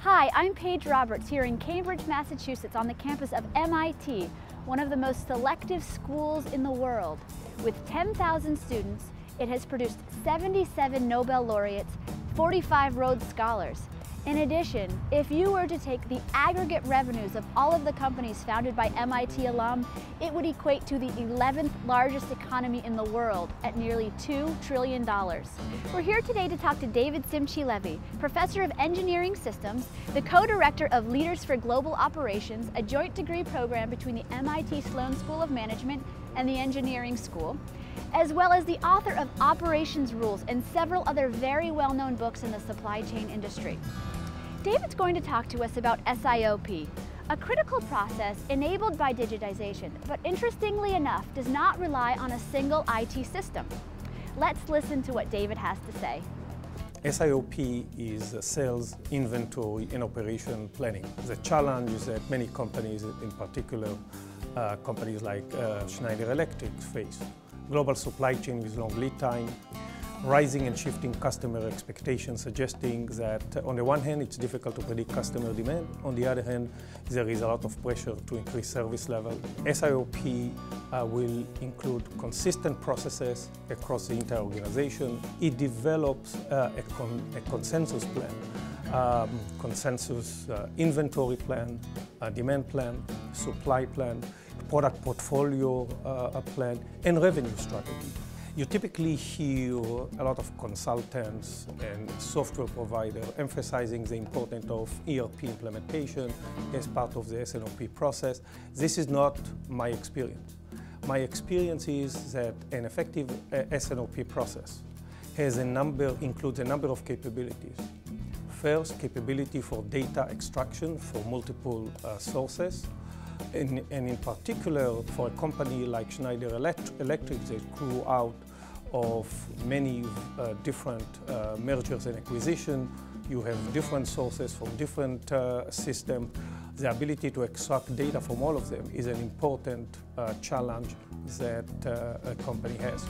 Hi, I'm Paige Roberts here in Cambridge, Massachusetts on the campus of MIT, one of the most selective schools in the world. With 10,000 students, it has produced 77 Nobel laureates, 45 Rhodes Scholars. In addition, if you were to take the aggregate revenues of all of the companies founded by MIT alum, it would equate to the 11th largest economy in the world at nearly $2 trillion. We're here today to talk to David Simchi-Levi, Professor of Engineering Systems, the co-director of Leaders for Global Operations, a joint degree program between the MIT Sloan School of Management and the Engineering School, as well as the author of Operations Rules and several other very well-known books in the supply chain industry. David's going to talk to us about SIOP, a critical process enabled by digitization, but interestingly enough, does not rely on a single IT system. Let's listen to what David has to say. SIOP is sales, inventory, and operation planning. The challenge is that many companies, in particular companies like Schneider Electric, face global supply chain with long lead time, rising and shifting customer expectations, suggesting that on the one hand it's difficult to predict customer demand, on the other hand there is a lot of pressure to increase service level. SIOP will include consistent processes across the entire organization. It develops a consensus plan, consensus inventory plan, demand plan, supply plan, product portfolio plan, and revenue strategy. You typically hear a lot of consultants and software providers emphasizing the importance of ERP implementation as part of the SNOP process. This is not my experience. My experience is that an effective SNOP process includes a number of capabilities. First, capability for data extraction for multiple sources. And in particular, for a company like Schneider Electric, that grew out of many different mergers and acquisitions. You have different sources from different systems. The ability to extract data from all of them is an important challenge that a company has.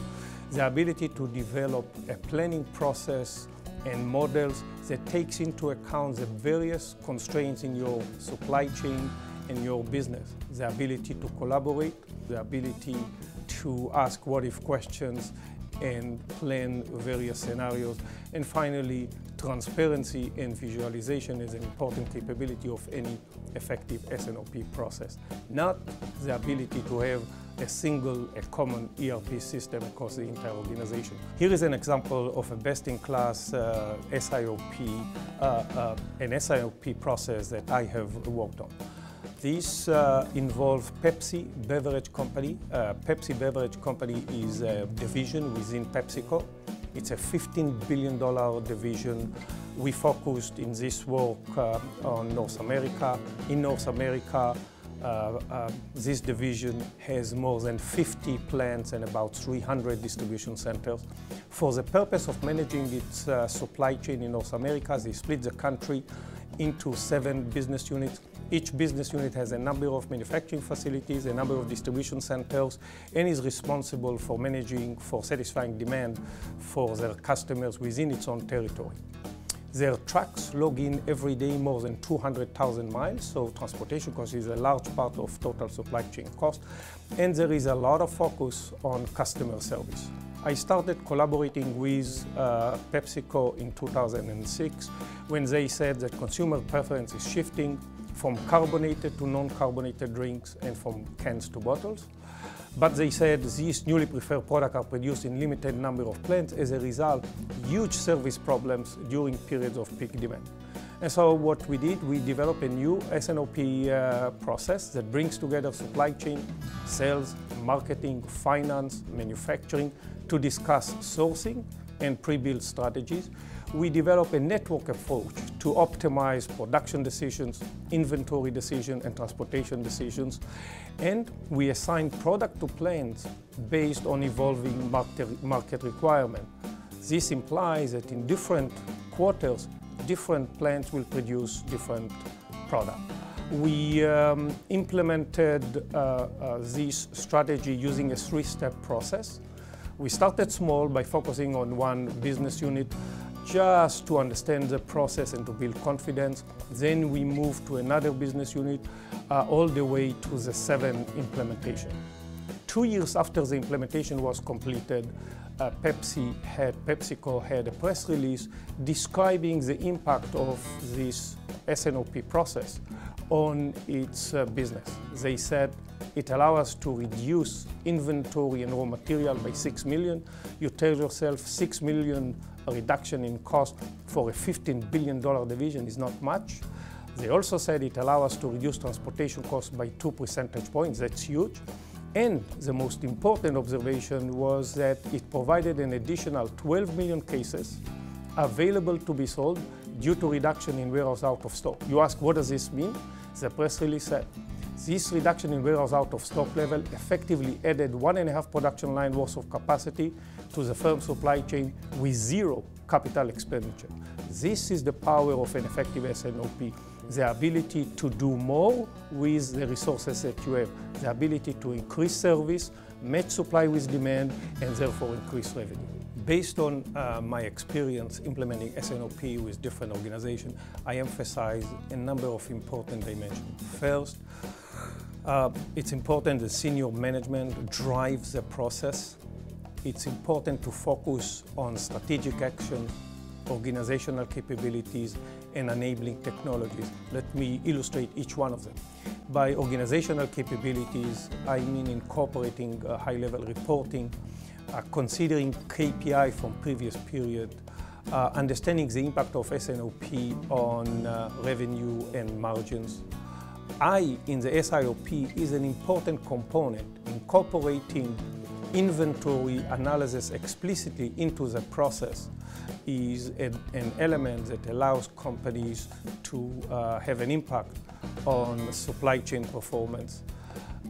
The ability to develop a planning process and models that takes into account the various constraints in your supply chain in your business, the ability to collaborate, the ability to ask what-if questions and plan various scenarios, and finally, transparency and visualization is an important capability of any effective SNOP process, not the ability to have a common ERP system across the entire organization. Here is an example of a best-in-class SIOP, an SIOP process that I have worked on. This involves Pepsi Beverage Company. Pepsi Beverage Company is a division within PepsiCo. It's a $15 billion division. We focused in this work on North America. In North America, this division has more than 50 plants and about 300 distribution centers. For the purpose of managing its supply chain in North America, they split the country into 7 business units. Each business unit has a number of manufacturing facilities, a number of distribution centers, and is responsible for satisfying demand for their customers within its own territory. Their trucks log in every day more than 200,000 miles, so transportation cost is a large part of total supply chain cost, and there is a lot of focus on customer service. I started collaborating with PepsiCo in 2006 when they said that consumer preference is shifting from carbonated to non-carbonated drinks and from cans to bottles. But they said these newly preferred products are produced in limited number of plants. As a result, huge service problems during periods of peak demand. And so what we did, we developed a new SNOP process that brings together supply chain, sales, marketing, finance, manufacturing to discuss sourcing and pre-built strategies. We developed a network approach to optimize production decisions, inventory decisions, and transportation decisions. And we assign product to plants based on evolving market requirements. This implies that in different quarters, different plants will produce different products. We implemented this strategy using a 3-step process. We started small by focusing on one business unit. just to understand the process and to build confidence. Then we moved to another business unit all the way to the 7 implementation. 2 years after the implementation was completed, PepsiCo had a press release describing the impact of this S&OP process on its business. They said it allows us to reduce inventory and raw material by 6 million. You tell yourself 6 million reduction in cost for a $15 billion division is not much. They also said it allows us to reduce transportation costs by 2 percentage points. That's huge. And the most important observation was that it provided an additional 12 million cases available to be sold due to reduction in warehouse out of stock. You ask, what does this mean? The press release said, this reduction in warehouse out of stock level effectively added 1.5 production line worth of capacity to the firm's supply chain with 0 capital expenditure. This is the power of an effective S&OP. The ability to do more with the resources that you have, the ability to increase service, match supply with demand, and therefore increase revenue. Based on my experience implementing S&OP with different organizations, I emphasize a number of important dimensions. First, it's important that senior management drives the process. It's important to focus on strategic action, organizational capabilities, and enabling technologies. Let me illustrate each one of them. By organizational capabilities, I mean incorporating high-level reporting, considering KPI from previous period, understanding the impact of S&OP on revenue and margins. I, in the SIOP, is an important component, incorporating inventory analysis explicitly into the process is an element that allows companies to have an impact on supply chain performance.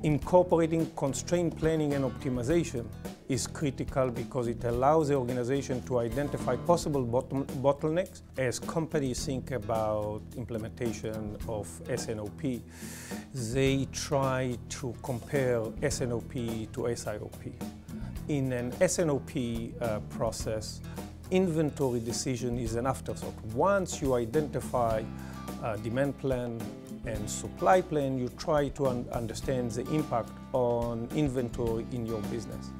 Incorporating constraint planning and optimization is critical because it allows the organization to identify possible bottlenecks. As companies think about implementation of S&OP, they try to compare S&OP to SIOP. In an S&OP process, inventory decision is an afterthought. Once you identify demand plan and supply plan, you try to understand the impact on inventory in your business.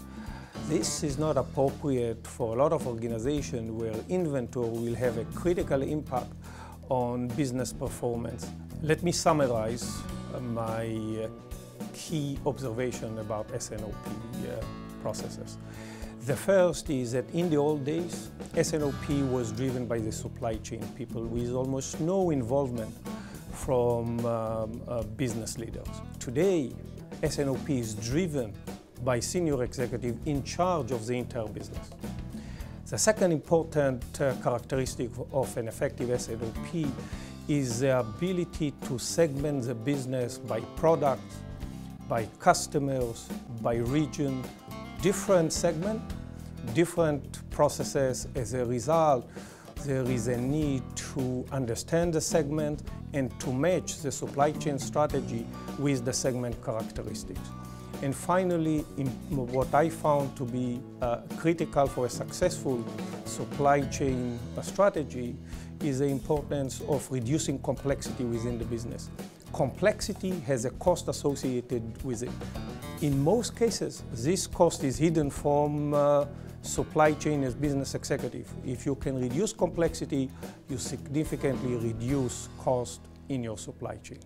This is not appropriate for a lot of organizations where inventory will have a critical impact on business performance. Let me summarize my key observation about S&OP processes. The first is that in the old days, S&OP was driven by the supply chain people with almost no involvement from business leaders. Today, S&OP is driven by senior executives in charge of the entire business. The second important characteristic of an effective S&OP is the ability to segment the business by product, by customers, by region, different segment, different processes. As a result, there is a need to understand the segment and to match the supply chain strategy with the segment characteristics. And finally, what I found to be critical for a successful supply chain strategy is the importance of reducing complexity within the business. Complexity has a cost associated with it. In most cases, this cost is hidden from supply chain as business executive. If you can reduce complexity, you significantly reduce cost in your supply chain.